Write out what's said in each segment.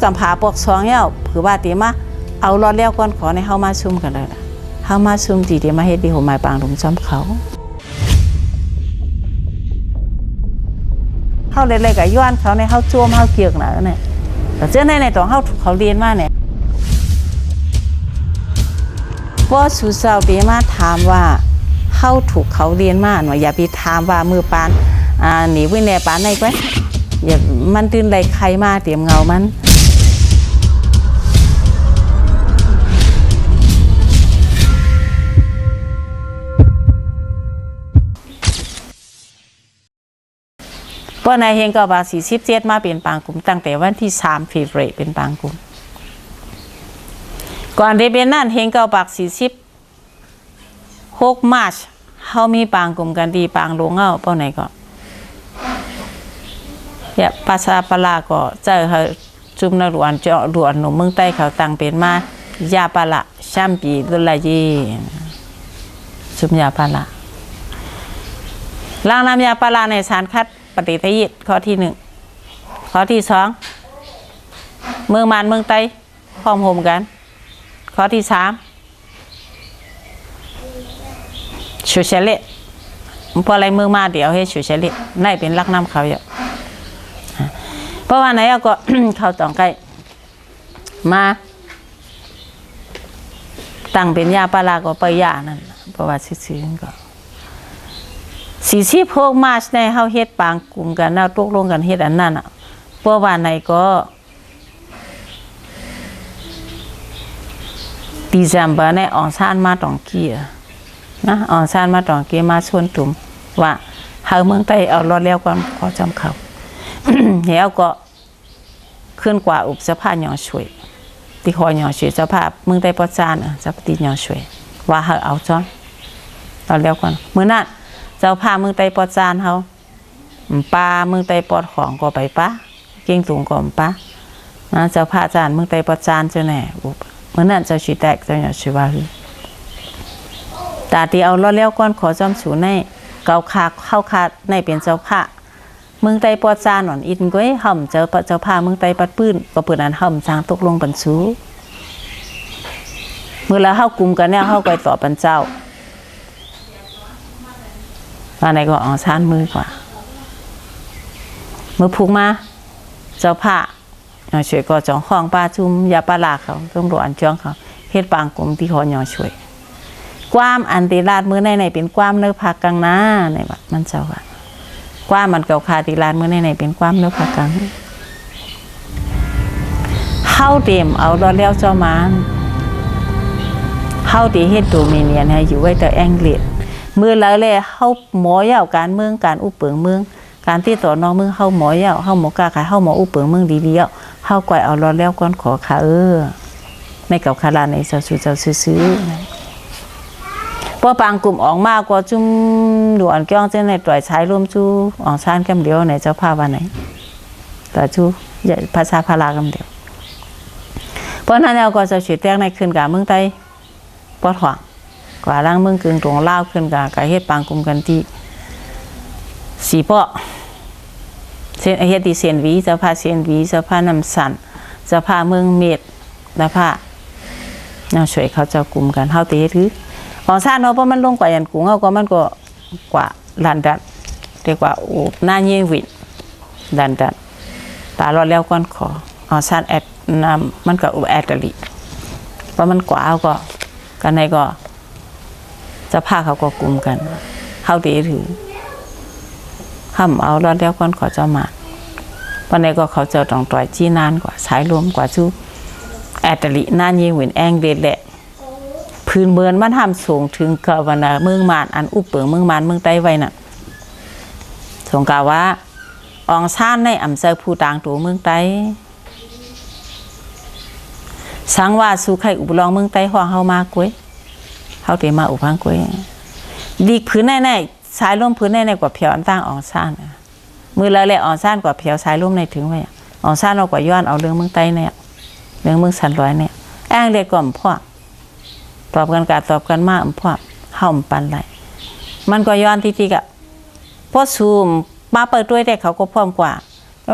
กำผาปอก2เย้าผือว่าติมาเอารอดแล้วก่อนขอในเฮามาซุ่มกันเลยเฮามาซุ่มติมาเฮ็ดดีโหมายปางลุงจอมเขาเฮาเล็กๆก็ย้อนเขาในเฮาโจมเฮาเกียกน่ะเนี่ยแต่เจ้าในตองเฮาเขาเรียนมาเนี่ยบ่สุเซาติมาถามว่าเฮาถูกเขาเรียนมาหน่อยอย่าไปถามว่ามือปานหนีไว้แน่ปานไหนก้อยอย่ามันตื่นไรใครมาเตรียมเงามันเพราะนายเฮงก็ว่า47มาเป็นปางกลุ่มตั้งแต่วันที่3เฟบรุเป็นปางกลุ่มก่อนได้เป็นนั่นเฮงก็ปาก46มาร์ชเฮามีปางกลุ่มกันดีปางหลวงเฮาเป้าไหนก็อย่าภาษาปลาก็เจอเขาจุ่มนรวนเจาะรวนหนุ่มเมืองใต้เขาตั้งเป็นมายาปลาช่ำปีดุลายีจุ่มยาปลาล้างน้ำยาปลาในสารคัดปฏิทินข้อที่1ข้อที่2เมืองมานเมืองใต้พร้อมโฮมกันข้อที่3ชูเชเลตพออะไรเมืองมาเดี๋ยวให้ชูเชเลตในเป็นลักน้ำเขาอยู่เพราะว่าไหนก็ เขาต้องใกล้มาตั้งเป็นยาปลาก็ไปยานั่นเพราะว่าซื้อๆก็46มาร์ชในเฮาเฮ็ดปางกลุ่มกันแล้วตกลงกันเฮ็ดอันนั้นเพราะว่าไหนก็December ในอองซานมาตองกี้นะอองซานมาตองกี้มาชวนตุ่มว่าเฮาเมืองใต้เอารอดแล้วก่อนขอจำเขา แล้วก็ขึ้นกว่าอุปสภาหยอช่วยที่ขอหยอช่วยเจ้าภาพเมืองใต้ปอจานจะปฏิหยอช่วยว่าเฮาเอาจ้อนเอาแล้วก่อนมื้อนั้นเจ้าภาพเมืองใต้ปอจานเฮาปลาเมืองใต้ปอดของก็ไปปะเก่งสูงก็ปะนะเจ้าภาพจานเมืองใต้ปอจานเจ้าแหน่เมื่อนั้นเจ้าชีแตกเจ้าหยอช่วยว่าตาที่เอารอดแล้วก่อนขอจอมสูในเกาคาเข้าคาในเป็นเจ้าภาพเมืองไต้ปอดจานหนอนอินก้อยห่ำเจ้าพาเมืองไต้ปัดปื้นก็เปิดอันห่ำจางตกลงปันสูเมื่อแล้วเข้ากลุ่มกันเนี่ยเข้าไปต่อปันเจ้าอะไรก็อ่อนชานมือกว่าเมื่อพูกมาเจ้าผ้าช่วยก็จองห้องปลาจุ่มยาปลาเขาต้องรออันจ้องเขาเฮ็ดปางกลุ่มที่ขอหยอช่วยความอันติราดมือในเป็นความเนื้อผักกลางหน้าในบัดมันเจ้าว่าความมันเก่าคาติลานเมื่อในเป็นความเนื้อผักกังเข้าเต็มเอาดอเลี้ยวเจ้ามันเข้าตีเฮ็ดโดมิเนียนให้อยู่ไว้แต่แองเลียดมือแล้วเลยเข้าหมอยาวการเมืองการอุปเปิงเมืองการที่ต่อนอกเมืองเข้าหมอยาวเข้าหมอกาขายเข้าหมออุปเปิงเมืองดีๆเข้าก่อยเอาดอเลี้ยวก่อนขอขาไม่เก่าคาลานในเจ้าสู่เจ้าซื้อพอปางกลุ่มออกมากกว่าจุ่มด่วนก้องเจ้าในต่อยใช้ร่วมจูออกชานกำเดียวในเจ้าภาพวันไหนแต่จูภาษาพลากำเดียวเพราะนั้นเราก็จะฉีดแต้งในคืนกับเมืองไต้ปอดหวังกว่าล่างเมืองกึ่งตรงเล่าขึ้นกับเฮ็ดปางกลุ่มกันที่สีเปาะเส้นเฮ็ดที่เซียนวีเจ้าผ้าเซียนวีเจ้าผ้าน้ำสันเจ้าผ้าเมืองเมดและผ้าเราช่วยเขาเจ้ากลุ่มกันเท่าตีถือของชาติเนาะเพราะมันลงกว่ายันกุ้งเขาก็มันก็กว่าลันดันเรียกว่าอุบหน้าเยี่ยงวินดันตาลอดแล้วก้อนขอของชาติแอดน้ำมันก็อุบแอดลิเพราะมันกว่าเอาก็กันในก็จะพาเขาก็กลุ่มกันเขาตีถือห้ามเอาลอดแล้วก้อนขอเจ้ามาวันในก็เขาเจอต้องต่อยจี้นานกว่าสายรวมกว่าจูแอดลิหน้าเยี่ยงวินแองเด็ดแหละพื้นเมืองมันทำสูงถึงกับวันเมืองมานอันอุปเปิงเมืองมานเมืองใต้ไว้น่ะสงกาว่าอองชานในอำเภอภูตางตัวเมืองใต้สังว่าสู่ไข่อุบลองเมืองใต้ห้องเฮามากกวยเฮาเตมาอุพังกวยดีพื้นแน่ๆสายลมพื้นแน่ๆกว่าเพียวอันตั้งอองชานมือละแหละอองชานกว่าเพียวสายลมในถึงไว้อองชานเรากว่าย้อนเอาเรื่องเมืองใต้เนี่ยเรื่องเมืองสันร้อยเนี่ยแองเด็กก่อมพ่อตอบกันกาตอบกันมากพ่อห่มปันไหลมันก็ย้อนที่กะพอซูมมาเปิดด้วยแต่เขาก็พร้อมกว่า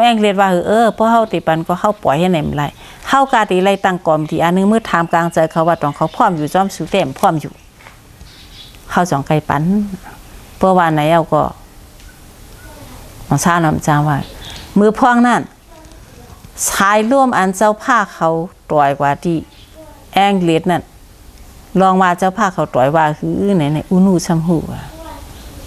แองเลียดว่าเพราะเฮาติปันก็เฮาปล่อยให้ไหนมันไรเฮากาติไรตั้งกอมที่อันนึงมือถามกลางใจเขาว่าต้องเขาพร้อมอยู่จ้อมสูเต็มพร้อมอยู่เฮาสองไก่ปันเพราะว่าไหนเอาก็ของชาลำจางว่ามือพ่องนั่นชายร่วมอันเจ้าผ้าเขาต่อยกว่าที่แองเลียดนั่นลองว่าเจ้าผ้าเขาต่อยว่าคือไหนอูนูชัมหู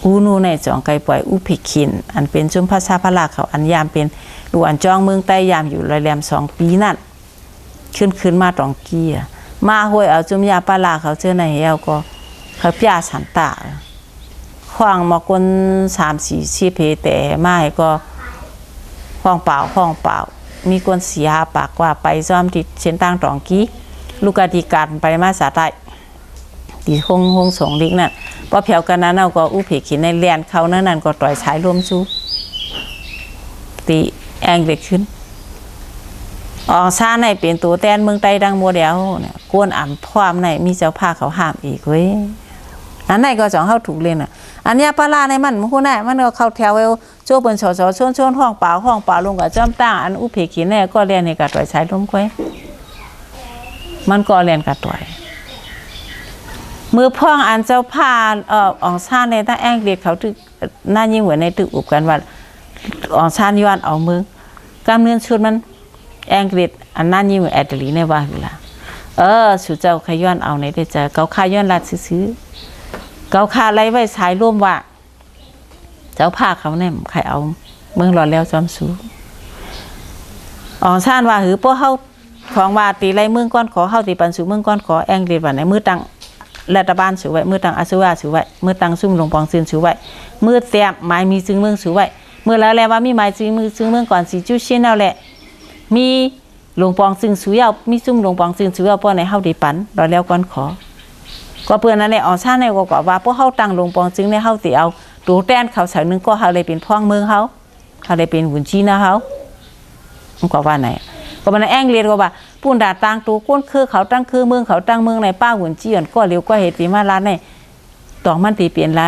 อูนูในจองไก่ปล่อยอุเพคินอันเป็นจุมภาษาพระลาเขาอันยามเป็นดูอันจองเมืองใต้ยามอยู่รอยแรม2 ปีนั่นขึ้นมาตองกี้มาห้วยเอาจุมยาปลาเขาเจอในเอวก็เขาพิยาสันตาขวางมากน3-4ชีเพแต่มาก็ห้องเปล่ามีคนเสียปากว่าไปซ้อมติดเส้นทางตองกี้ลูกกาธิการไปมาสาใต้ตีคงสงลิกนั่นพอเพียวกันนั้นเอาก็อุเพขินในเลียนเขานั่นก็ต่อยฉายรวมชูตีแองเด็กขึ้นออกซาในเป็นตัวแตนเมืองใต้ดังโมเดลเนี่ยกวนอ่ำพร้อมในมีเจ้าผ้าเขาห้ามอีกเว้ยอันไหนก็จ่องเข้าถูกเล่นอันนี้ปลาในมันคู่ไหนมันก็เข้าแถวโจ้เป็นชชวนห้องเปล่าลงกับจ้อมตั้งอันอุเพขินเนี่ยก็เรียนในกระต่อยฉายรวมก้อยมันก็เรียนกระต่อยมือพ่องอันเจ้าผ้าอองซานในตั้งแองเลียดเขาตึกน่ายิ่งเหมือนในตึกอุบกันว่าอองซานย้อนเอามือกำเนิดชุดมันแองเลียดอันน่ายิ่งเหมือนแอดลีในว่าคือละสุเจ้าขย้อนเอาในได้ใจเกาขาย้อนลัดซื้อเกาขาไรไว้สายร่วมว่าเจ้าผ้าเขาเนี่ยใครเอาเมืองหลอดแล้วจอมสูอองซานว่าพวกเขาของว่าตีไรเมืองก้อนขอเข้าตีปันสูเมืองก้อนขอแองเลียดว่าในมือตั้งรัฐบาลสูไว้มือตังอาสุวาสูไว้มือตังซุ่มหลวงปองซึนสูไว้มือแต้มหมายมีจึงเมืองสูไว้มือแล้วว่ามีหมายจึงมือจึงเมืองก่อนสีจุ้ชินเอาแหละมีหลวงปองซึนสูยาวมีซุ่มหลวงปองซึนสูยาวป้อในเฮาดีปันรอแล้วก่อนขอก็เพื่อนนั่นแหละออกชาในก็ว่าพวกเฮาตังหลวงปองจึงในเฮาติเอาดูแต้นเขาสาวนึงก็เฮาเลยเป็นพ่องเมืองเฮาเลยเป็นหุ่นชีนะเฮาก็ว่าไหนก็มันแองเลียนก็ว่าปุ่นดาต่างตัวก้นคือเขาตั้งคือเมืองเขาตั้งเมืองในป้าหุ่นจีนก็เร็วก็เหตุตีมาลาในตองมันตีเปลี่ยนไร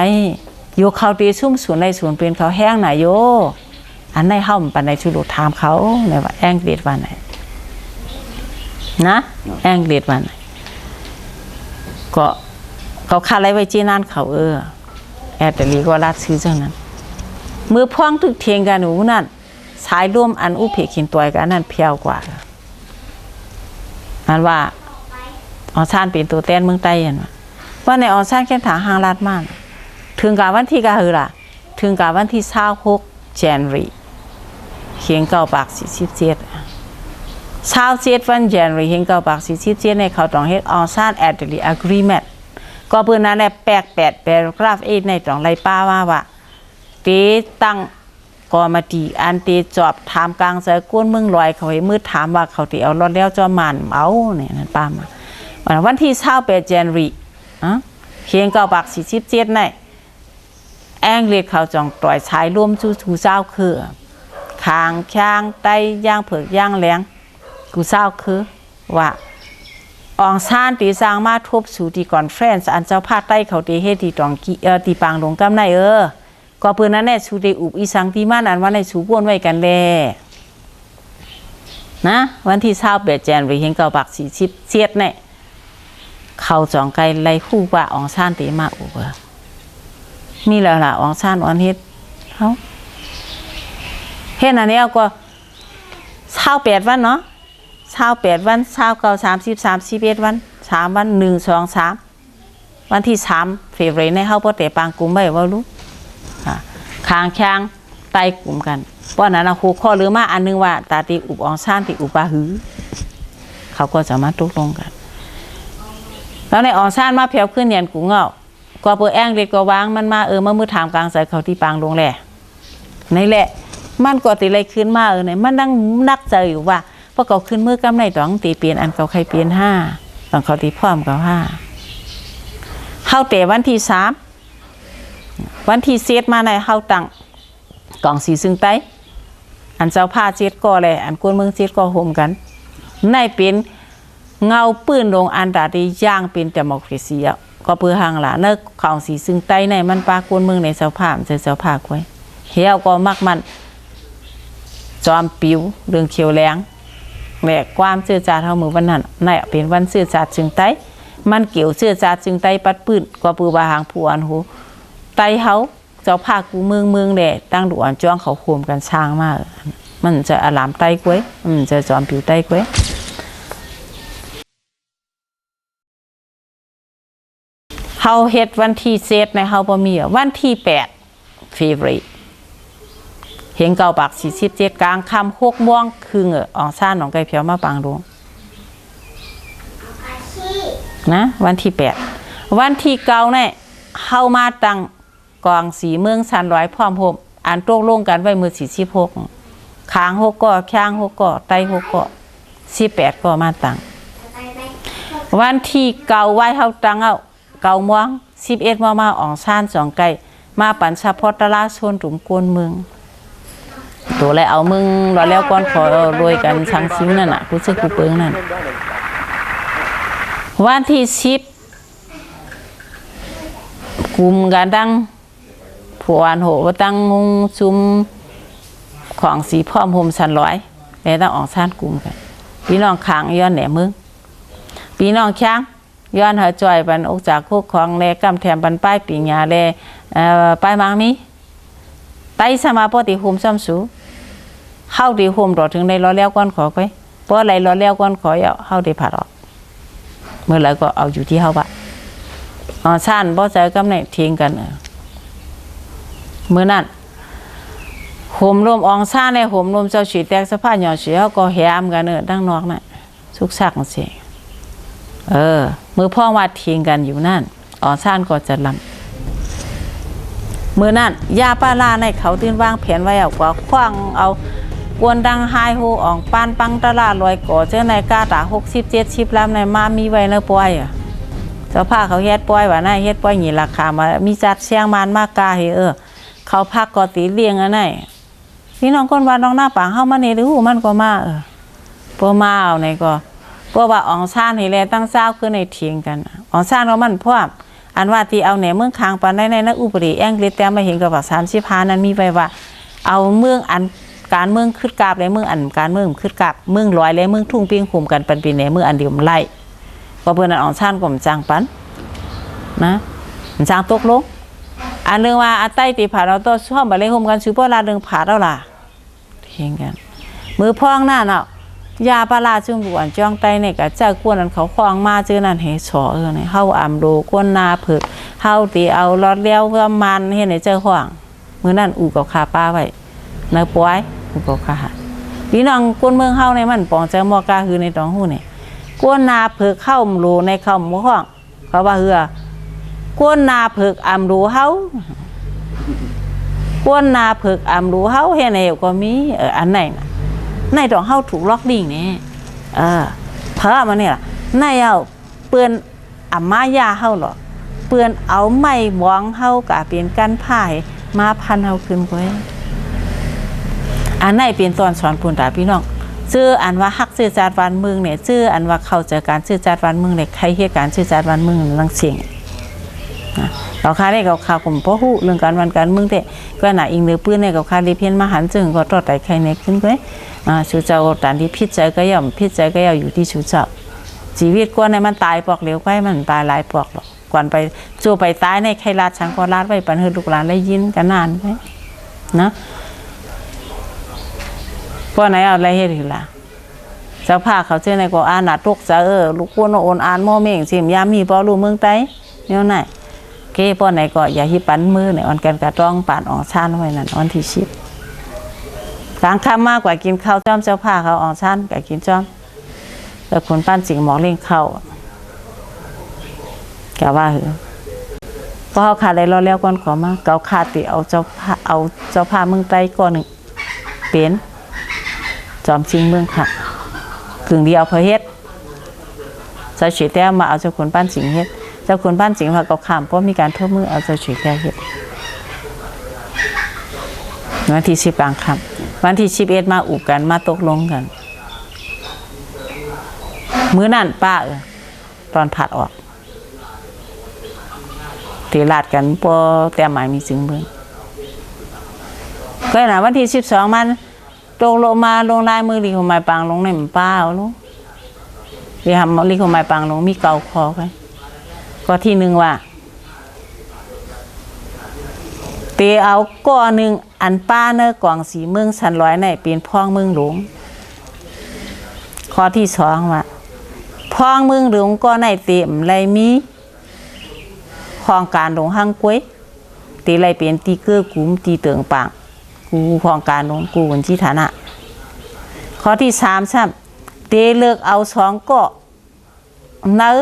โยเขาตีซุ่มสวนในสวนเป็นเขาแห้งไหนโยอันในห้องปันในชุดถามเขาในว่าแองเลียนวันไหนนะแองเลียนวันไหนก็เขาคาไรไว้จีนั่นเขาแอดแต่ลีก็รัดซื้อเจ้านั้นมือพ่องตึกเทียงกันหนูนั่นสายร่วมอันอุเพขินตัวกันนั่นเพียวกว่าอันว่าออซานเป็นตัวแตนเมืองใต้ยันว่าในออซานแค่ถางหางลาดมากถึงกับวันที่กะหือล่ะถึงกับวันที่26 January เขียงเก่าปาก47วัน January เขียงเก่าปาก47ในเขาต้องเฮ็ดออซาน agreement ก็เพื่อนนั้นแหละแปลก8 paragraph 8ในต้องไล่ป้าว่าตีตั้งกอมาตีอันตีจอบถามกลางใจก้นเมืองลอยเขาให้มืดถามว่าเขาตีเอารถแล้วจอมันเอาเนี่ยนั่นป้ามาวันที่28 January เขียงเก่าปาก47ในแองเลียดเขาจองต่อยชายร่วมชูเจ้าคือคางช้างไตย่างเผือกย่างแหลงกูเจ้าคือว่าอองซานตีสร้างมาทบสู่ที่คอนเฟรนซ์อันเจ้าภาคใต้เขาตีเฮตีตองตีปางลงกำในก็เพื่อนนั้นแน่ชูเดอุบอีสังที่มันอันวันในชูบ้วนไว้กันแลนะวันที่28 January เห็นเก่าปัก47เนี่ยเขาจองไกลไล่คู่ว่าอองซานตีมาอุบมีแล้วล่ะอองซานออนเฮ็ดเขาเฮ็ดอันนี้เอาก็28วันเนาะ28วัน29 30 31วัน3วัน1 2 3วันที่3 February ในเฮาบ่แต่ปางกุมไว้ว่ารู้คางช้างไตกลุ่มกันเพราะนั้นครูข้อหรือมาอันนึงว่าตาตีอุบอองซานตีอุบาหือเขาก็จะมาตกลงกันแล้วในอองซานมาเพียวขึ้นเนียนกูเงาก็เปิดแองเด็กก็วางมันมามามือถามกลางใส่เขาที่ปางลงแหละในแหละมันก็ตีอะไรขึ้นมาเนี่ยมันนั่งนักใจอยู่ว่าเพราะเขาขึ้นมือกำไรต้องตีเปลี่ยนอันเขาใครเปลี่ยน5ต้องเขาตีพร้อมเขา5เข้าแต่วันที่3วันที่7มาในเข้าตังกล่องสีซึ่งไตอันเจ้าผ้า7ก็เลยอันกวนเมือง7ก็โฮมกันในเป็นเงาปืนลงอันดาดีย่างเป็นเดโมคราซีก็เพื่อห่างหลาเนกของสีซึ่งไตในมันปากวนเมืองในเจ้าผ้ามันจะเจ้าผ้าไว้เหี้ยวก็มักมัน จอมปิวเรื่องเขียวแหลงแหลกความเชื่อจาเท่ามือวันนั้นนี่เป็นวันเชื่อจาจึงไตมันเกี่ยวเชื่อจาจึงไตปัดปืนกว่าปือบาหางผู้อันหูไตเขาเจ้าภาคกูเมืองแหละตั้งดูอันจ้องเขาโคมกันช้างมากมันจะอลามไตกล้วยมันจะจอมปิวไตกล้วยเฮาเฮ็ดวันที่7ในเฮาบ่มีวันที่8 February เห็นเก่าปาก47กลางค่ำ6 โมงคืออองซ่านหนองไก่เพียวมาปางดวงนะวันที่8วันที่9เนี่ยเฮามาตั้งกองสีเมืองสันร้อยพร้อมโฮมอันตกลงกันไว้มื้อ46ค้าง6ก่อค้าง6ก่อไต6ก่อ18ก่อมาตั้งวันที่9ไว้เฮาตั้งเอา9 โมง11 โมงมาอองซ่าน2ไก่มาปันเฉพาะตลาดโซนถุมกวนเมืองตัวแล้วเอามึงรอแล้วก่อนขอรวยกันชังซิ้งนั่นน่ะกูซื้อกูเปิงนั่นวันที่10กลุ่มกันดังผัวอันโหว่าตั้งงงซุมของสีพร้อมโฮมสันร้อยแล้วต้องออกซ่านกลุ่มกันพี่น้องขางย้อนแหนมึงพี่น้องช้างย้อนหาจ่อยบันอกจากคุกของแลกำแถมบันป้ายปีญาแลป้ายมังมีไตสมาปฏิโฮมซ้ำสูเข้าดีโฮมรอถึงในรอแล้วก้อนขอไปเพราะอะไรรอแล้วก้อนขอเข้าดีผ่าออกเมื่อไรก็เอาอยู่ที่เฮาบะซ่านบ่ใจกำไหนทิ้งกันเมื่อนั้นโฮมรวมอองซ่านในโฮมรวมเจ้าฉีแตกสภาพหย่อฉีเขาก็แหมกันดังนอกน่ะสุกซักสิมือพ่อว่าทิ้งกันอยู่นั่นอองซ่านก็จะลำมือนั่นยาปลาลาในเขาตื่นวางแผนไว้เอากว่าคว้างเอากวนดังไฮโฮอ่องปานปังตลาดลอยก่อเจ้าในกาตา60-70 ลำในมามีไว้เนื้อปล่อยเจ้าผ้าเขาเฮ็ดปล่อยว่าน่าเฮ็ดปล่อยหนีราคามามีจัดเสียงมันมากกาเขาพักกอตีเลี้ยงอันไหนพี่น้องคนว่าน้องหน้าปางเฮามานี่หรือหูมันก็มาบ่มาเอาไหนก็เพราะว่าอ่องซ่านนี่แลตั้งเช้าคือในเถียงกันอ่องซ่านว่ามันพร้อมอันว่าที่เอาแหนเมืองคางปานในนักอุปริแองเกฤษแต่มาเห็นกับว่า35นั้นมีไว้ว่าเอาเมืองอันการเมืองขึ้นกราบและเมืองอันการเมืองขึ้นกราบเมืองลอยและเมืองทุ่งเปียงคุมกันปันปีในเมืองอันเดียวไล่ก็เพิ่นอันอ่อนซ่านก็มจางปันนะจางตกลงอันเรื่องว่าอาใต้ตีผาเราต้องชอบบ่เลยโฮมกันซื้อบ่ลาเรื่องผาแล้วล่ะเถียงกันมือพ้องหน้าเนาะยาปลาจุ่มบวนจ้องไตเนี่ยก็เจ้ากวนนั้นเขาคล้องมาเจอนั่นเฮสอเนี่ยเฮาอ่ำโดกวนนาเผือกเฮาตีเอาลอดเลี้ยวก็มันเฮ็ดให้เจ้าข้องมื้อนั้นอู่กับคาป้าไว้ในปอยอู่กับคาพี่น้องกวนเมืองเฮาในมันปองเจ้ามอกาคือในตองหู้นี่กวนนาเผือกเข้าโลในเข้าหมู่ข้องเขาว่าเฮือกวนนาเผือกอ่ำโดเฮากวนนาเผือกอ่ำโดเฮาเฮ็ดให้ก็มีอันไหนน่ะในดอกเฮาถูกล็อกดิ่งนี่เพราะมันนี่ล่ะในเอาเปื้อนอำมายาเฮาหรอเปื้อนเอาไม้บองเฮากะเป็นกันพ่ายมาพันเฮาขึ้นไว้อันไหนเป็นตอนสอนปุ่นตาพี่น้องชื่ออันว่าฮักชื่อจาดวันเมืองเนี่ยชื่ออันว่าเข้าใจการชื่อจาดวันเมืองเนี่ยใครเฮ็ดการชื่อจาดวันเมืองลังเสียงเราค่าได้กับข่าวผมพ่อฮู้เรื่องการวันการเมืองแต่ก็น่ะอิงเนื้อปื้นในกับค่าดิเพียนมหันจึงก็ต่อไต่ใครในขึ้นไว้ชูเจ้าตานที่พิจัยก็ย่อมพิจัยก็ย่อมอยู่ที่ชูเจ้าชีวิตกวนในมันตายปอกเหลวไปมันตายหลายปอกหรอกก่อนไปจูไปตายในใครลาดชังก็ลาดไว้ปันเฮือลูกหลานได้ยินกันนานไปนะพวกไหนเอาอะไรให้ถึงล่ะเจ้าผ้าเขาเชื่อในก็อ่านหนาตกจะลูกกวนโอนอ่านโมเม่งสิมยามีปอลูเมืองไตเนี่ยไหนเก้ป้อนไหนก็อย่าฮิปันมือในอ่อนกันกระต้องปาดอ่องชานไว้นั่นอ่อนที่ชิบกลางค่ำมากกว่ากินข้าวจ้อมเจ้าผ้าเขาอ่องชานกับกินจ้อมแต่คนปั้นสิงหมอกเล่งเข้าแกว่าเหรอพอเขาขาดอะไรรอแล้วก่อนขอมาเกาขาดติเอาเจ้าผ้าเมืองไตก่อนหนึ่งเป็นจอมชิงเมืองค่ะกึ่งเดียวเพอเฮ็ดเจ้าฉีแต้มาเอาเจ้าคนปั้นสิงเฮ็ดเจ้าคนบ้านสิงห์ว่าก็ข้ามเพราะมีการทั่วมือเอาเจ้าฉุยแก่เฮ็ดวันที่10กลางค่ำวันที่11มาอุบกันมาตกลงกันมื้อนั้นป้าตอนผัดออกตีลาดกันพอแต่หมายมีสิงเบิ่งก็น่ะวันที่12มัน ตกลงมาลงลายมือลีของไม้ปังลงในหมู่ป้าเอาลูกเดี๋ยวทำลีของไม้ปังลงมีเกาคอกันก็ที่หนึ่งว่าเตเอาก้อหนึ่งอันป้าเนอกว่างสีเมืองสันร้อยในเป็นพ้องเมืองหลวงข้อที่สองว่าพ้องเมืองหลวงก็ในเต็มไรมีโครงการหลวงห้างกล้วยตีไรเป็นตีเกื้อกุ้มตีเตืองปางกูโครงการหลวงกูวันที่ฐานะข้อที่สามซ้ำเตเลิกเอาสองก็เนื้อ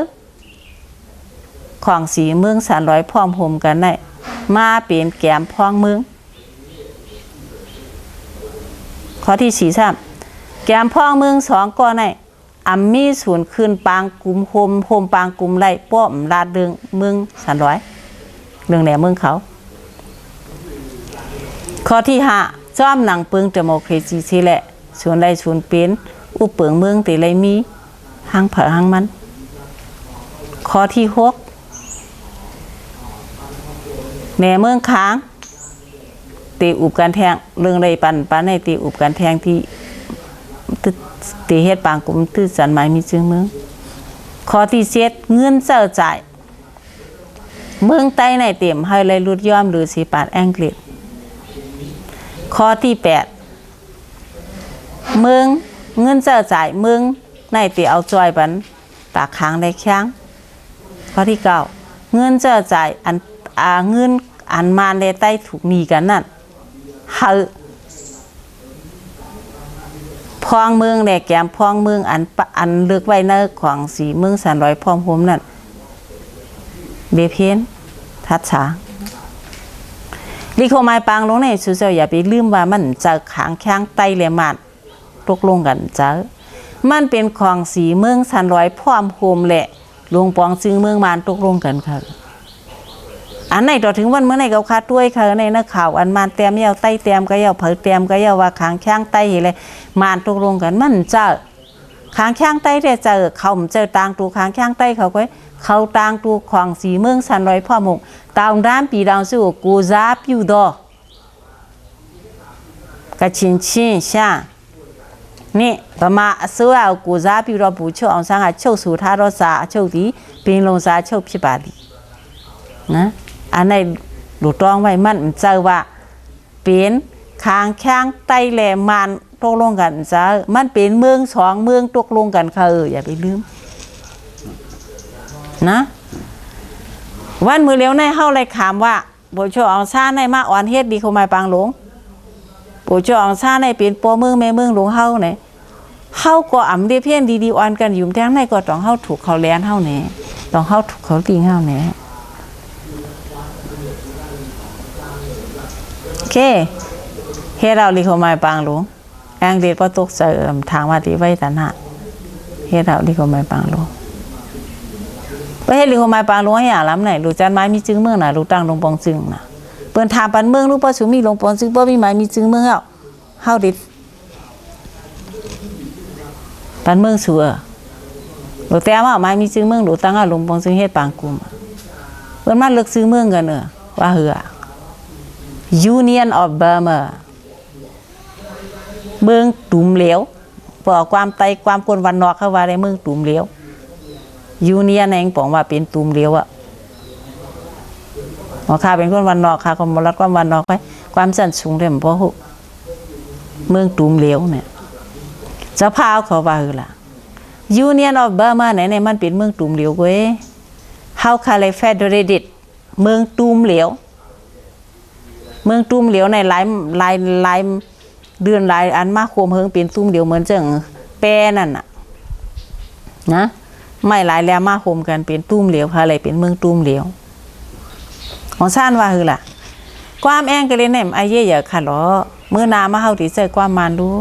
ของสีเมืองสันร้อยพร้อมห่มกันได้มาเป็นแกมพ้องเมืองข้อที่สี่ซ้ำแกมพ้องเมืองสองก็ในอัมมีส่วนคืนปางกลุ่มโฮมปางกลุ่มไรป้อมลาดเรืองเมืองสันร้อยเรื่องแหนเมืองเขาข้อที่ห้าจ้อมหนังเปิงเดโมคราซีสิแหละส่วนใดส่วนเป็นอุปเปิงเมืองแต่ไรมีห้างเผาห้างมันข้อที่หกแหนเมืองค้างตีอุบการแทงเรื่องใดปันในตีอุบการแทงที่ตีเฮ็ดปางกลุ่มตื้อสันหมายมีจึงเมืองข้อที่เจ็ดเงินเจ้าจ่ายเมืองใต้ในเต็มให้เลยลุดย่อมหรือสีปาดอังกฤษข้อที่แปดเมืองเงินเจ้าจ่ายเมืองในตีเอาจอยปันตากค้างได้แข้งข้อที่เก้าเงินเจ้าจ่ายอันเงินอันมานในใต้ถูกหนีกันนั่นเฮาพองเมืองแหลกแกมพองเมืองอันเลือกไว้เนอของสีเมืองสันร้อยพร้อมโฮมนั่นเดเพนทัดฉาลิโคไม้ปางลงในสุเจ้าอย่าไปลืมว่ามันจะขางแข้งไตเลมาดตกลงกันเจ้ามันเป็นของสีเมืองสันร้อยพร้อมโฮมแหละหลวงปองจึงเมืองมานตกลงกันค่ะอันไหนต่อถึงวันเมื่อไหร่เขาคาดด้วยค่ะในนักข่าวอันมานเตรียมเยาไตเตรียมก็เยาเผยเตรียมก็เยาว่าขางแข้งไตอะไรมานตกลงกันมันเจ้าขางแข้งไตแต่เจอเขาเจอต่างตัวขางแข้งไตเขาก็เขาต่างตัวของสีเมืองสันร้อยพ่อหมกตาวด้านปีดาวสู้กูซาปิวดอกระชินชินช่านี่ประมาสู้เอากูซาปิวดอผู้ช่วยเอาสังหารโชคสุธารสาโชคดีเป็นลงซาโชคพิบาลีนะอันในหลุดต้องไว้มันเจอว่าเป็นคางแข้งไตแหลมมันตกลงกันซะมันเป็นเมืองสองเมืองตกลงกันค่ะอย่าไปลืมนะวันมือเลี้ยวในเฮาเลยถามว่าโบโชอองซ่าในมาอ่อนเฮ็ดดีเขามาปางหลวงโบโชอองซ่าในเป็นปัวเมืองแม่เมืองหลวงเฮาไหนเฮาก็อ่ำเดียเพี้ยนดีๆอ่อนกันอยู่แท้งในก็ต้องเฮาถูกเขาแลนเฮาแหน่ต้องเฮาถูกเขาตีเฮาแหน่โอเคเฮ็ดเราลิเขามาปางหลวงแองเดดบ่ตกเสริมทางว่าที่ไว้ตันหะเฮ็ดเราลิเขามาปางหลวงไปเฮ็ดลิเขามาปางหลวงให้อ่าล้ำไหนรู้จันไม้มีจึงเมืองน่ะรู้ตั้งลงปองจึงน่ะเปิ้นถามปันเมืองรู้บ่สุมีลงปองจึงบ่มีไม้มีจึงเมืองเฮาดิปันเมืองสัวรู้แต่ว่าไม้มีจึงเมืองรู้ตั้งลงปองจึงเฮ็ดปางกุมเปิ้นมาเลือกซื้อเมืองกันว่าเหือUnion of Burma เมืองตุ่มเหลวบอกความไตความคนวันนอกเขาว่าในเมืองตุ่มเหลว Union เองบอกว่าเป็นตุ่มเหลวอ่ะข้าเป็นคนวันนอกค่ะคนบรัดความวันนอกไปความสั้นสูงเต็มเพราะเมืองตุ่มเหลวเนี่ยจะพาเขาว่าคือล่ะ Union of Burma ไหนมันเป็นเมืองตุ่มเหลวเว้ย How Confederated เมืองตุ่มเหลวเมืองตุ้มเหลียวในหลายเดือนหลายอันมาโคมเฮิงเป็นตุ้มเหลียวเหมือนจังแปรนั่นน่ะนะไม่หลายแล้วมาโคมกันเป็นตุ้มเหลียวพาอะไรเป็นเมืองตุ้มเหลียวของซ่านว่าคือล่ะความแองก็เลยแหนมไอเย่อย่าค่ะหรอเมื่อนามาเฮาที่ใจความมันรู้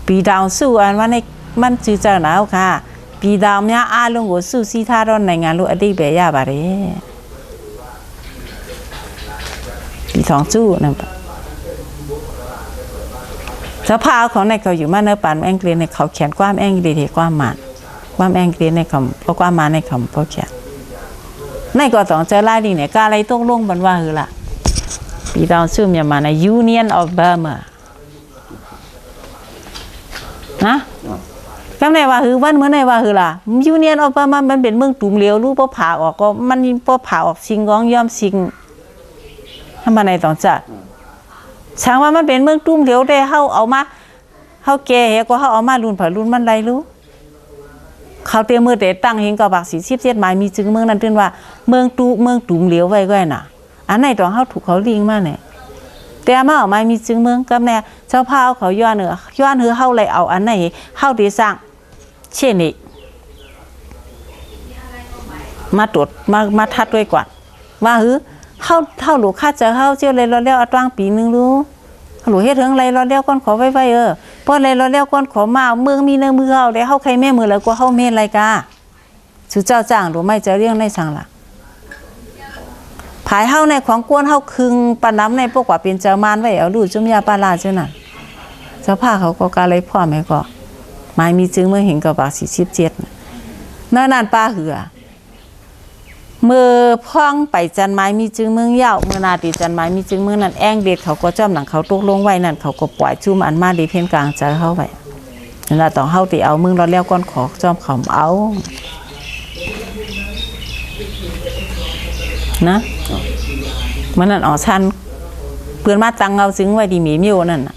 ปีดาวสู้อันว่าในมันจือเจ้าหนาวค่ะปีดาวเนี่ยอาลงก็สู้ซีท่าร้อนในงานรู้อดีเบย่าบาเร่สองจู้นั่นสภาพของในเขาอยู่มาเนื้อปานแองเกลียในเขาเขียนความแองเกลียความหมานความแองเกลียในคำเพราะความหมานในคำเพราะเขียนในก็ต้องเจอไล่ดีเนี่ยกาอะไรต้องลงบันว่าคือล่ะปีดาวซื่อมอย่ามาใน Union of Burma นะกำไหนว่าคือวันเมื่อไหนว่าคือล่ะยูเนียนออกมามันเป็นเมืองตุ่มเหลวรู้บ่ผ่าออกก็มันบ่ผ่าออกสิงก้องยอมสิงทำมาในต้องจัดช่างว่ามันเป็นเมืองตุ่มเหลวได้เฮาเอามาเฮาแก่ก็เฮาเอามารุ่นเผารุ่นมันไรรู้เขาเตรียมมือแต่ตั้งเฮงกับบัก47หมายมีจึงเมืองนั้นตื่นว่าเมืองตุ่มเหลวไว้ก็น่ะอันไหนต้องเฮาถูกเขาลิงมาเนี่ยแต่มาเอาไม้มีจึงเมืองกับแน่เจ้าพาเขาย้อนเฮาเลยเอาอันไหนเฮาได้สร้างเช่นนี้มาตรวจมาทัดด้วยก่อนว่าเฮาหลูค่าจะเฮาเจียวเลยรอแล้วอัตวางปีนึงรู้หลูเฮ็ดถึงไรรอแล้วก่อนขอไว้พอไรรอแล้วก่อนขอมาเมืองมีเนื้อมือเฮาได้เฮาใครแม่มือแล้วก็เฮาเม่นไรกาสุเจ้าจ้างหรือไม่จะเรียงในสั่งล่ะภายเฮาในของกวนเฮาคึงปานน้ำในพวกว่าเป็นเจ้ามานไว้เอาลูกจุมยาปาลาจังนั้นเจ้าผ้าเขาก็กะเลยพ่อแม่ก็หมายมีจึงเมื่อเห็นกับบัก47นั่นป้าเหือมือพ่องไปจันไม้มีจึงเมืองยาวเมื่อนาติจันไม้มีจึงเมืองนั้นแองเด็ดเขาก็จ้อมหลังเขาตกลงไว้นั่นเขาก็ปล่อยจุ่มอันมาดีเพียงกลางใจเขาไว้นั่นล่ะต้องเฮาติเอามึงเราแล้วก้อนขอจ้อมเขาเอานะมันนั่นอ๋อชันเพื่อนมาตังเอาซึ้งไว้ดีหมีมิวนั่นน่ะ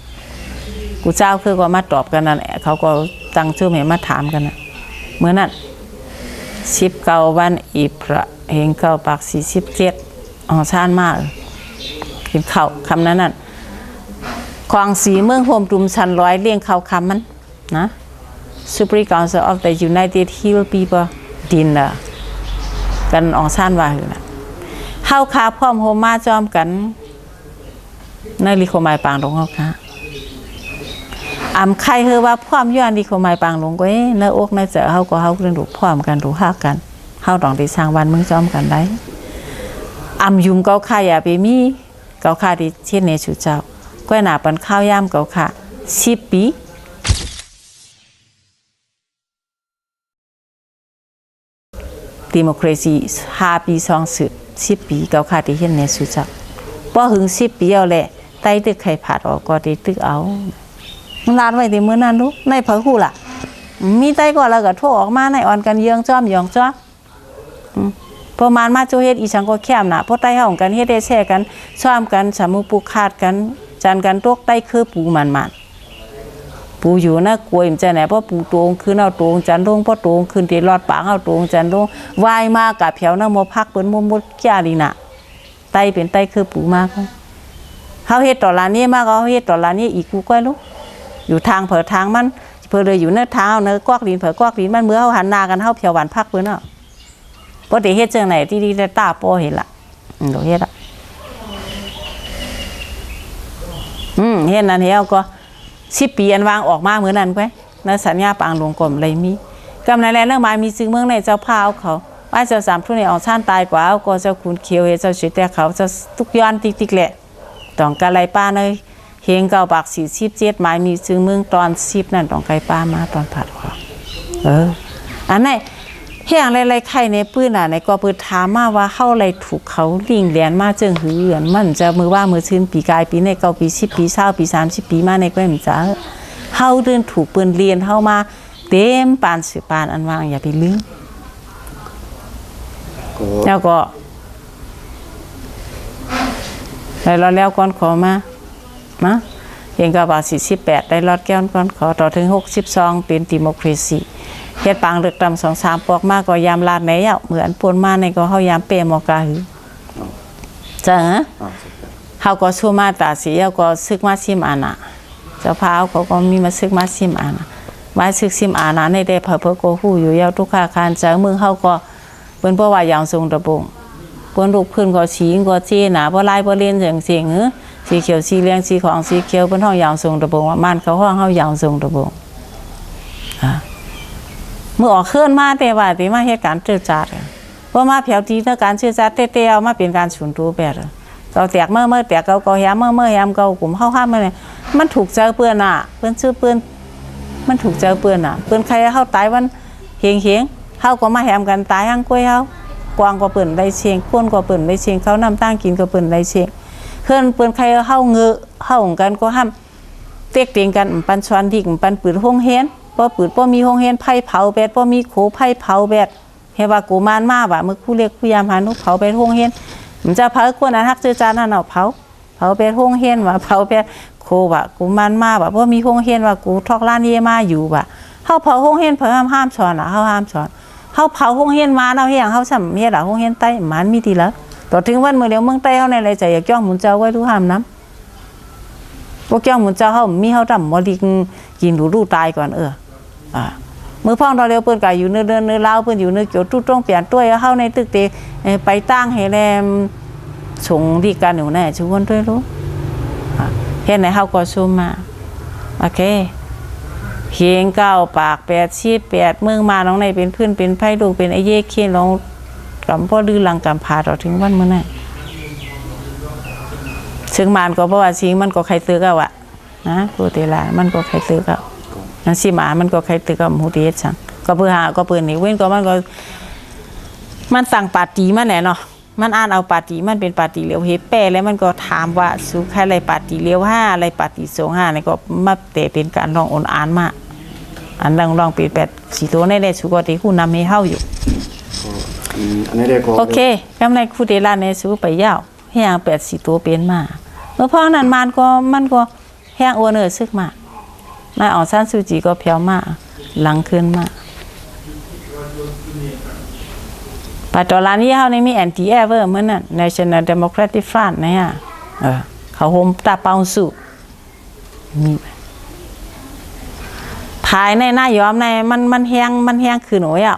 กูเจ้าคือก็มาตอบกันนั่นแหละเขาก็ตังชื่อให้มาถามกันน่ะเมื่อนั้น19วันอีพระเฮงเก้าปาก47อ๋อชานมากกินข้าวคำนั้นน่ะควางสีเมืองโฮมตุมชันร้อยเลี้ยงข้าวคำมันนะ Supreme Council of the United Hill People Dinner กันอ๋อชานว่าอยู่นะเฮาคาพร้อมโฮมมาจอมกันในลิโคไมปางลงเฮาค่ะใครเฮอว่าพร้อมย้อนลิโคไมปางลงก็เนื้ออกในเจอเฮาก็เฮาเรื่องดูพร้อมกันดูฮักกันเฮาต้องได้สร้างวันมึงจอมกันได้ยุ่มเกาค่าอย่าไปมีเกาค่าที่เช่นในสุเจ้าก็หน้าปันข้าวยามเกาค่า10 ปีดิโมคราซี5 ปี2สุด10 ปีเกาค่าที่เห็นในสุเจ้าบ่ถึง10 ปีเอาแหละไต้ตึกไข่ผัดออกก็ได้ตึกเอามันลาดไว้แต่มื้อนั้นลูกในเผาคู่ล่ะมีไต้ก็แล้วก็โทรออกมาในอ่อนกันเยืองจ้อมหยองจ้อประมาณมาโจเฮ็ดอีสังก็แคมน่ะเพราะไต้เฮากันเฮ็ดได้แช่กันซ้อมกันสามุปูคาดกันจันกันตกไต้คือปูมันปูอยู่นะกวยมันจะไหนเพราะปูโตงคือเอาโตงจันลงเพราะโตงขึ้นที่รอดปากเฮาโตงจันลงวายมากกับแถวนะบ่พักเปิ้นมดจ้าลีน่ะไต้เป็นไต้คือปูมากเฮาเฮ็ดต่อลานี้มากเฮาเฮ็ดต่อลานี้อีกกูก้อยลูกอยู่ทางเผอทางมันเพิ่นเลยอยู่เนื้อเท้าเนื้อกอกดินเผอกอกดินมันเมื่อเฮาหันหน้ากันเฮาเพียวหวานพักเพิ่นเนาะบ่ได้เฮ็ดจังไหนที่ได้ตาปอเห็นล่ะโดเฮ็ดอ่ะเฮ็ดนั้นเฮาก็10 ปีอันวางออกมาเหมือนนั้นก้อยในสัญญาปางหลวงกรมเลยมีกำไรแลเรื่องหมายมีจึงเมืองในเจ้าพาเขาว่าเจ้า3ทุนนี่ออกชานตายกว่าก็เจ้าคุณเขียวเฮ็ดเจ้าสิแต่เขาเจ้าทุกย้อนติ๊กๆแหละต้องกะไรป้าเนยเฮงเก้าปาก47หมายมีจึงเมืองตอน10นั่นต้องไกลป้ามาตอนผัดขออันไหนแห้งไรๆไข่ในปื้นในก็เปิดถามมาว่าเฮาไรถูกเขาลิงแหลนมาเจิงหือมันจะมือว่ามือชื้นปีกายปีใน9 ปี10 ปี20 ปี30 ปีมาในก็มันจะเฮาเดินถูกเปิ้นเรียนเฮามาเต็มปานสืบปานอันวางอย่าไปลืมแล้วก็แล้วก่อนขอมานะเองก็ว่า48ได้รอดแก้วก่อนขอต่อถึง62เป็นดิโมคราซีเฮ็ดปางเลือกตำ2-3ปอกมากก็ยามลาดไหนอ่ะเหมือนปนมาในก็เฮายามเปมอกาหือจ้ะเฮาก็ชูมาตาสีเฮาก็ซึกมาซิมอานะเจ้าพาเขาก็มีมาซึกมาซิมอานะมาซึกซิมอานะในได้เผอก็ฮู้อยู่ยาวทุกค่าคานเจ้าเมืองเฮาก็เปิ้นบ่ว่าอย่างทรงตะบงเปิ้นลูกพื้นก็ฉีงก็เจน่ะบ่ลายบ่เล่นจังซี่หือสีเขียวสีเหลืองสีของสีเขียวเปิ้นห้องอย่างทรงตะบงว่าบ้านเขาห้องเฮาอย่างทรงตะบงเมื่อออกเคลื่อนมาแต่ว่าที่มาเหตุการณ์เจือจัดเพราะมาเผาทีในการเจือจัดเต้ๆมาเป็นการสูญตัวแบบเราแตกเมื่อแตกเขาแหมเมื่อแหมเขากลุ่มเข้าข้ามมาเนี่ยมันถูกเจอเปื้อนอ่ะเปื้อนชื่อเปื้อนมันถูกเจอเปื้อนอ่ะเปื้อนใครเข้าตายวันเฮียงเข้าก็มาแหมกันตายห้างกล้วยเขากวางก็เปื้อนได้เชียงก้นก็เปื้อนได้เชียงเขานำตั้งกินก็เปื้อนได้เชียงเพื่อนเปื้อนใครเข้าเงือเข้าของกันก็ห้ามเต็กเตียงกันปันชวนที่ปันปืนห้องเฮียน ป้อปืดป้อมีห้องเฮียนไผ่เผาแบดป้อมีโขไผ่เผาแบดเฮว่ากูมานมาบ่ะมึกผู้เล็กผู้ยามหานุเผาแบดห้องเฮียนมันจะเผาคนอันฮักเจอจานนั่นเอาเผาแบดห้องเฮียนว่าเผาแบดโคบ่ะกูมานมาบ่ะป้อมีห้องเฮียนว่ากูทอกล้านเยมาอยู่บ่ะเฮาเผาห้องเฮียนเพิ่นห้ามสอนล่ะเฮาห้ามสอนเฮาเผาห้องเฮียนมาเนาะเฮียงเฮาซ้ำเฮ็ดล่ะห้องเฮียนใต้มันมีทีละต่อถึงวันมื้อเดียวเมืองใต้เฮาในไรใจอยากจ้องหมุนเจ้าไว้ดูห้ามน้ำพวกเจ้าหมุนเจ้าเฮามีเฮาดำบ่ลิงกินดูตายก่อนมือพ่องดอเร็วเปิ้นก็อยู่เนื้อลาวเปิ้นอยู่เนื้อเกี่ยวตู้ตรงเปลี่ยนต้วยเฮาในตึกเตไปตั้งให้แลมสงที่การอยู่แน่ชุวนด้วยรู้เฮ็ดไหนเฮาก็ซุมมาโอเคเฮียง9ปาก88เมืองมาน้องในเป็นพื้นเป็นไผลูกเป็นไอ้เยเคียนลองกำพ่อลือหลังกำพาต่อถึงวันมื้อนั้นซึ่งมันก็เพราะว่าสิงมันก็ใครตึกเอาอะนะกูเตลามันก็ใครตึกเอานั่นสิหมามันก็ใครตึกเอาหมู่ดีจังก็เพื่อหาก็เปิ้นนี่เว้นก็มันก็มันตั้งปาร์ตี้มาแหละเนาะมันอ่านเอาปาร์ตี้มันเป็นปาร์ตี้เลียวเฮแป้แล้วมันก็ถามว่าสุใครอะไรปาร์ตี้เลียว5อะไรปาร์ตี้25นี่ก็มาแต่เป็นการลองอ่านมาอันลองเป็น8สิตัวในสุก็ที่คู่นำให้เฮาอยู่อันนี้ได้ก็โอเคกำไรคู่เดลาในสุไปยาวแฮง8สิตัวเป็นมาเมื่อพอนั้นมันก็แฮงโอเนอร์ซึกมานายอองซานซูจีก็แผ่วมาหลังขึ้นมาปัจจุบันนี้เฮานี่มีแอนตี้แอเวอร์เหมือนนั่น National Democratic Front นะฮะเขาโฮมตาเปาสุมีภายในหน้ายอมในมันแห้งขึ้นโอ้ยอ่ะ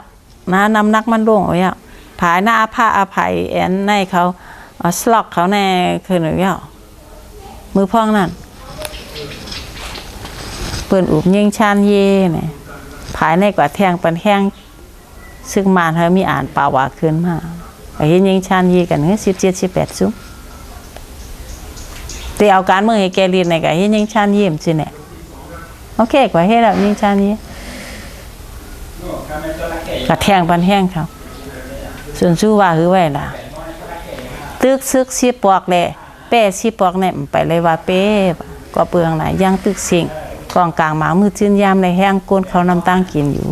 นะน้ำหนักมันลงโอ้ยอ่ะภายหน้าอภัยแอนในเขาสล็อกเขาในขึ้นโอ้ยอ่ะมือพ่องนั่นเปิ้นอุบยิงชานเย่เนี่ยภายในกว่าแทงปันแห้งซึ่งมานเฮามีอ่านป่าวาขึ้นมาไอ้ยิงชานเย่กันเฮ้17 18ซุแต่เอาการเมืองให้แกเรียนในก็เฮ็ดยิงชานเย่มซิเนี่ยโอเคกว่าเฮ็ดแล้วยิงชานเย่ก็แทงปันแห้งเขาส่วนสู้ว่าคือไว้ล่ะตึกซึกสิปอกแลแป้สิปอกเนี่ยไปเลยว่าเป้ก็เปลืองหลายยังตึกสิ่งกองกลางหมามือจื้นยามในแห้งก้นเขาน้ำตั้งกินอยู่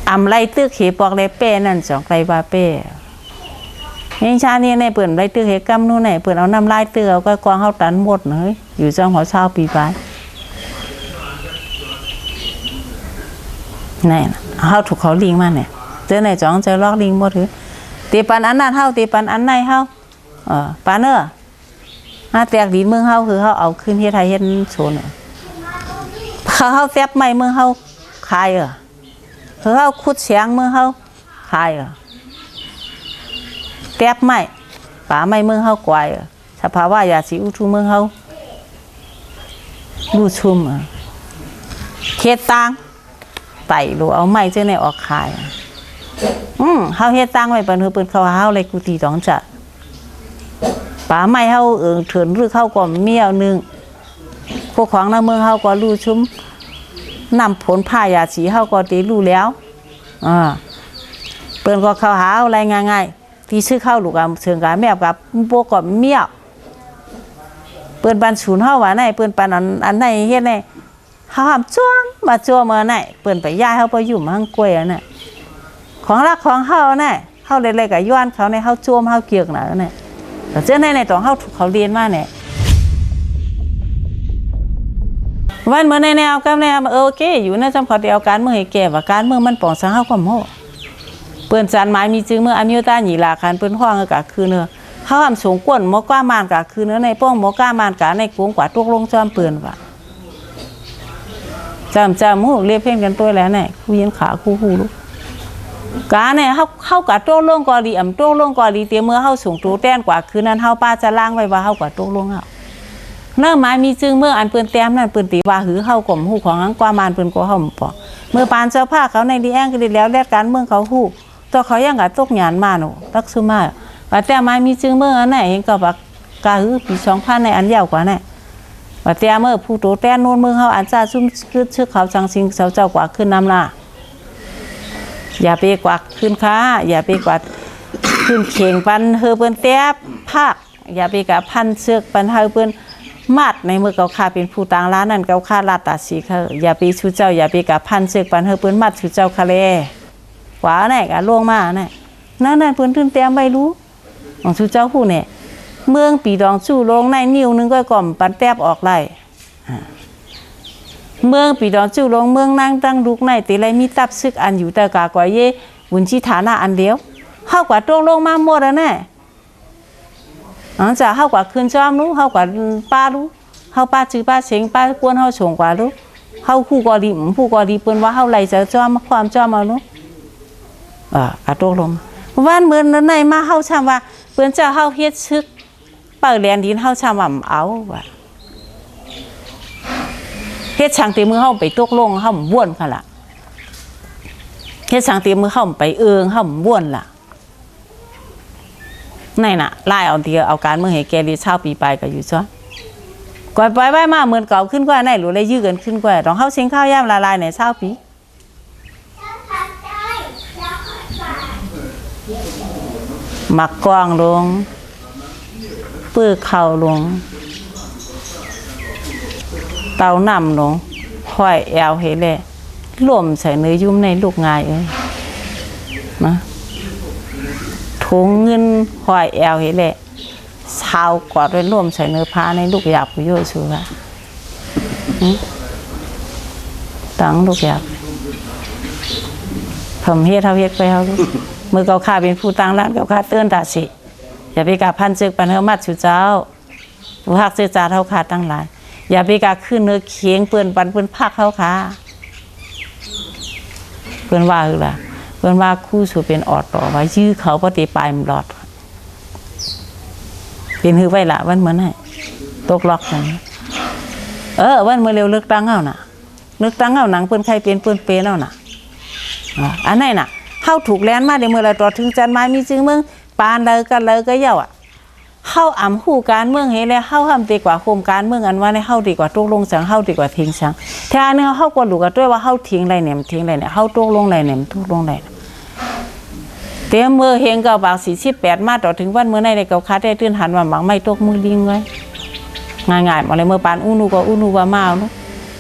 อำไรตึกเขปอกไรเป้นั่นสองไรว่าเป้ยังชาเนี่ยในเปิ่นไรตึกเขกำนู่นไหนเปิ่นเอาน้ำลายเตือก็กองเขาตันหมดเลยอยู่จังหัวเช้าปีไปนี่เขาถูกเขาลิงมาเนี่ยเจอไหนจ้องเจอลอกลิงหมดถือตีปันอันนั้นเท่าตีปันอันไหนเท่าปานเนอแตกดินเมืองเฮาคือเฮาเอาขึ้นเฮ็ดไทยเฮ็ดโซนเฮาแซบใหม่เมืองเฮาขายคือเฮาขุดเสียงเมืองเฮาขายแตบใหม่ป่าใหม่เมืองเฮากวายสภาวะยาสีอุทุเมืองเฮาดูชุมเฮ็ดต่างไต่โลเอาไม้เจ้าในออกขายเฮาเฮ็ดต่างไว้เปิ้นเปิ้นเขาเฮาเลยกุฏิต้องจัดป่าไม้เฮาเถินหรือเข้าก็เมียวนึงพวกของในเมืองเฮาก็รู้ชุมนำผลผ้ายาสีเฮาก็ได้รู้แล้วเปิ้นก็เข้าหาอะไรง่ายๆที่ซื้อเข้าลูกเชิงกาแม่กับโปก็เมียวเปิ้นปันศูนย์เฮาว่าไหนเปิ้นปันอันไหนเฮ็ดไหนเฮาห้ามจ้วงมาจั่วมาไหนเปิ้นไปย้ายเฮาไปอยู่มังกล้วยอันน่ะของรักของเฮาน่ะเฮาเล็กๆก็ย้อนเขาในเฮาจ้วมเฮาเกียกน่ะนั่นน่ะแต่เจ้าในต้องเขาเรียนมาเนี่ยวันเมื่อในแนวกับแนวโอเคอยู่นะจำเขาเดียวการเมืองให้แก่ว่าการเมืองมันป่องสังเฮาความโหเปิ้นจานหมายมีจึงเมื่ออมิวตาหยีลาคันเปิ้นฮ้องก็คือเนื้อเฮาห้ามสูงก้นหมอกล้ามานก็คือเนื้อในป้องหมอกล้ามานก็ในกวงกว่าตกลงจอมเปิ้นว่าจำฮู้เรียกเพ่งกันตัวแล้วเนี่ยผู้ยินขาคู่ฮู้ลูกกาเนี่ยเฮากะโตลงก็ดีโตลงก็ดีเตเมื่อเฮาสูงโตแต้นกว่าคือนั้นเฮาป้าจะล้างไว้ว่าเฮากะโตลงเฮาเนื้อหมายมีจึงเมื่ออันเปิ้นแต้มนั่นเปิ้นติว่าหือเฮาก่มฮู้ของอังกว่ามานเปิ้นก็เฮาปอเมื่อปานเจ้าผ้าเขาในดีแองก็ได้แล้วแลกการเมืองเขาฮู้ตัวเขายังกะตกหยานมาโนตักซุมาว่าแต่หมายมีจึงเมื่ออันไหนเห็นก็บักกะหือปี2000ในอันยาวกว่าน่ะว่าแต่เมื่อผู้โตแต้นโน่นเมืองเฮาอันซ่าซุ่มคือชื่อเขาจังสิงเจ้ากว่าขึ้นนำล่ะอย่าไปกวักขึ้นค้าอย่าไปกวักขึ้นเข่งปันเฮอเปิ้นแตบภาคอย่าไปกับพันเสือกปันเฮอเปิ้น มัดในมือเกาคาเป็นผู้ต่างล้านนั่นเกาคาลาตาสีเขาอย่าไปชูเจ้าอย่าไปกับพันเสกปันเฮเปิ้นมัดชูเจ้าคาเลกว่าไหนกะลวงมาไหนนั่นเปิ้นตื่นเต้มไม่รู้ของชูเจ้าผู้เนี่ยเมืองปีดองจู่ลงในนิ้วนึงก็ก่อมปันแตบออกไล่เมืองปีดองจู่ลงเมืองนั่งตั้งลุกในติไรมีตับซึกอันอยู่แต่กากว่าเย่บุญชีฐานะอันเดียวเฮากว่าตกลงมาหมดแล้วแน่จะเฮากว่าคืนจอมรู้เฮากว่าป้ารู้เฮาป้าจื้อป้าเสียงป้ากวนเฮาฉงกว่ารู้เฮาคู่กอดีผู้กอดีเปิ้นว่าเฮาไหลจะจอมความจอมเอารู้กะตกลงวันมื้อนั้นในมาเฮาชำว่าเปิ้นจะเฮาเฮ็ดซึกเปิดแลนดินเฮาชำว่าเอาว่าเฮ็ดช่างตีมือเฮาไปตกลงเฮาบ้วนคั่นล่ะเฮ็ดช่างตีมือเฮาไปเอิงเฮาบ้วนล่ะไหนน่ะไล่เอาทีเอาการเมืองให้แกดีชาวปีไปก็อยู่ซ้อก่อยปล่อยไว้มาเหมือนเก่าขึ้นกว่าไหนหรือเลยยื้อกันขึ้นกว่าต้องเฮาเสียงข้าวยามละลายในชาวปีมักกว้างลงปื้อเข่าลงเตาน้ำลงห้อยแอวเฮแลร่วมใส่เนื้อยุ่มในลูกงายนะถุงเงินห้อยแอวเฮแลชาวกอดไว้ร่วมใส่เนื้อผ้าในลูกหยาบโยชูว่าตั้งลูกหยาบผมเฮ็ดเฮาเฮ็ดไปเฮามือเกาข้าเป็นผู้ตั้งร้านเกาข้าเตือนตาสิอย่าไปกะพันจึกปันเฮามัดชูเจ้าผู้ฮักเจ้าจ่าเฮาขาตั้งหลายอย่าไปกะขึ้นเนื้อเคียงเปื้อนปันเปื้อนพักเฮาขาเปื้อนว่าคือล่ะเปื้อนว่าคู่สู่เป็นออดต่อไว้ยื้อเขาปฏิปลายมันหลอดเป็นหือไว้ละวันเหมือนให้ตกล็อกอย่างนี้วันเมื่อเร็วเลือกตั้งเฮาน่ะเลือกตั้งเฮาหนังเปื้อนใครเป็นเปื้อนเปเฮาน่ะอันไหนน่ะเฮาถูกแลนมาในเมื่อไรต่อถึงจันไม้มีจึงเมืองปานเลยก็เย่าเฮาอ่ำคู่การเมืองเฮแล้วเฮาทำดีกว่าโครงการเมืองอันว่าในเฮาดีกว่าตกลงสังเฮาดีกว่าทิ้งสังแท้อันนี้เฮาก็รู้กันด้วยว่าเฮาทิ้งไรเนี่ยทิ้งไรเนี่ยเฮาตกลงไรเนี่ยตกลงไรเตรียมมือเฮงก็บาง48มาต่อถึงวันมื้อในได้เกาคาได้ตื่นหันว่าหมังไม่ตกมือลิงไว้ง่ายๆมาเลยเมื่อปานอูนูก็อูนูว่ามาเนาะ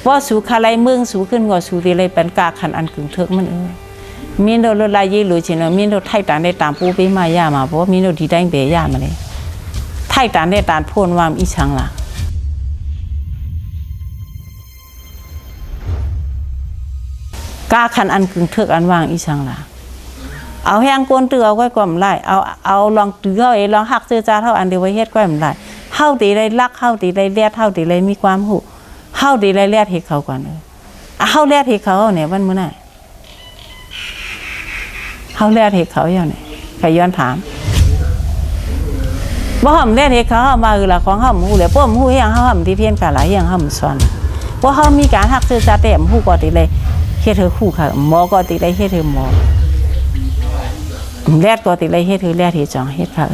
ว่าสู่คาไลเมืองสู่ขึ้นก็สู่ที่ไรเป็นกาขันอันกึ่งเถิกมันมีโดนลายยี่หลุยชินมีโดนไทยตานได้ตามปูไปมาย่ามาเพราะมีโดนดีได้เบย่ามาเลยไทยตานได้ตานพ่นวามอีชังล่ะกาขันอันกึ่งเถิกอันวางอีชังล่ะเอาแห้งก้นเตือเอาไว้ก่อมไล่เอาลองเตือลองหักเจอจ้าเท่าอันเดียวไว้เฮ็ดก่อมไล่เฮาตีได้รักเฮาตีได้แลดเฮาตีได้มีความหูเฮาตีได้แลดเฮ็ดเขาก่อนเฮาแลดเฮ็ดเขาเนี่ยวันมื้อไหนเฮาแลดเฮ็ดเขาอย่างนี้ใครย้อนถามบ่ห่ำแลดเฮ็ดเขามาคือละของเฮาฮู้แล้วป้อมฮู้อย่างเฮาห่ำที่เพี้ยนกะหลายอย่างเฮาสอนว่าเฮามีการฮักซื่อจ้าแต้มฮู้ก็ติเลยเฮ็ดเธอคู่ค่ะหมอก็ติเลยเฮ็ดเธอหมอแลดก็ติเลยเฮ็ดเธอแลดเฮ็ดจังเฮ็ดค่ะ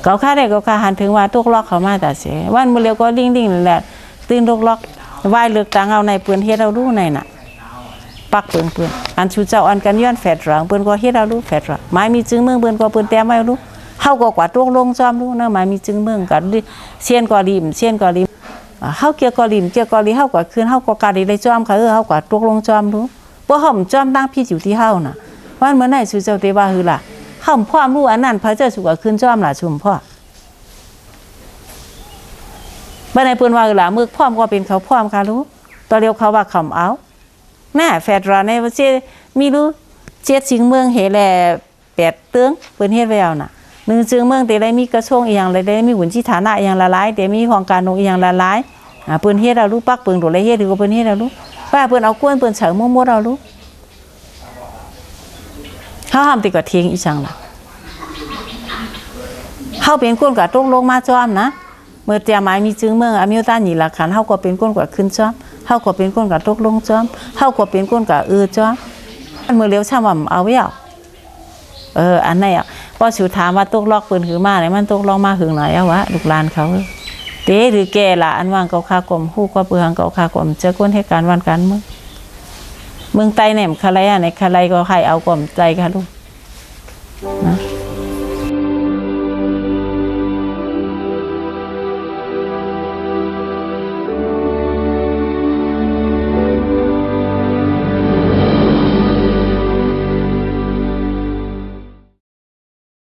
เกาค่าได้เกาค่าหันถึงว่าตกล็อกเขามาแต่เสียวันมื้อเร็วก็ลิ่งๆนั่นแหละตื่นตกล็อกไหว้เลือกตั้งเอาในเปื้อนเฮ็ดเอารู้ในน่ะปักเปื้อนอันชูเจ้าอันกันย้อนแฝดรังเปิ้นก็เฮ็ดเอารู้แฝดรังไม้มีจึงเมืองเปิ้นก็เปิ้นแต้มไว้รู้เฮาก็กว่าตกลงจอมรู้นะไม้มีจึงเมืองกันเซียนก็ริมเฮาเกี่ยวก็ริมเกี่ยวก็ริเฮาก็คืนเฮาก็กะได้จอมค่ะเฮาก็ตกลงจอมรู้บ่ห่มจอมตั้งพี่อยู่ที่เฮาน่ะวันเมื่อไหร่ชูเจ้าเตว่าคือล่ะเฮาความรู้อันนั้นพระเจ้าสุก็คืนจอมล่ะชุมพ่อบ่ได้เปิ้นว่าคือล่ะมึกพร้อมก็เป็นเขาพร้อมค่ะรู้ตอนเดียวเขาว่าคำเอาแน่แฟดราในว่าสิมีรู้7สิงเมืองเฮแล8เตื้องเปิ้นเฮ็ดไว้เอาน่ะ1จึงเมืองแต่ได้มีกระทรวงอีหยังได้มีหุ่นที่ฐานะอีหยังละลายแต่มีของการอีหยังละลายเปิ้นเฮ็ดเอารู้ปักเปิ้นโดเลยเฮ็ดก็เปิ้นเฮ็ดเอารู้ว่าเปิ้นเอากวนเปิ้นเฉิงมั่วๆเอารู้เฮาห้ามติก็ทิ้งอีจังล่ะเฮาเป็นคนก็ตกลงมาจอมนะเมื่อเตรียมหมายมีจึงเมืองอเมริกานี่ล่ะคันเฮาก็เป็นคนก็ขึ้นจอมเฮาก็เป็นคนก็ตกลงจอมเฮาก็เป็นคนก็จอมอันมื้อเร็วช่ำว่าเอาไว้เอาอันไหนพอสิถามว่าตกล็อกเปิ้นคือมาเนี่ยมันตกล็อกมาหึงหน่อยเอาวะลูกหลานเขาเตหรือแก่ล่ะอันว่างเกาคากลมฮู้ก็เปืองเกาคากลมเจอคนให้การวันกันเมืองใต้แหนมคาไลในคาไลก็ใครเอากลมใจค่ะลูกนะ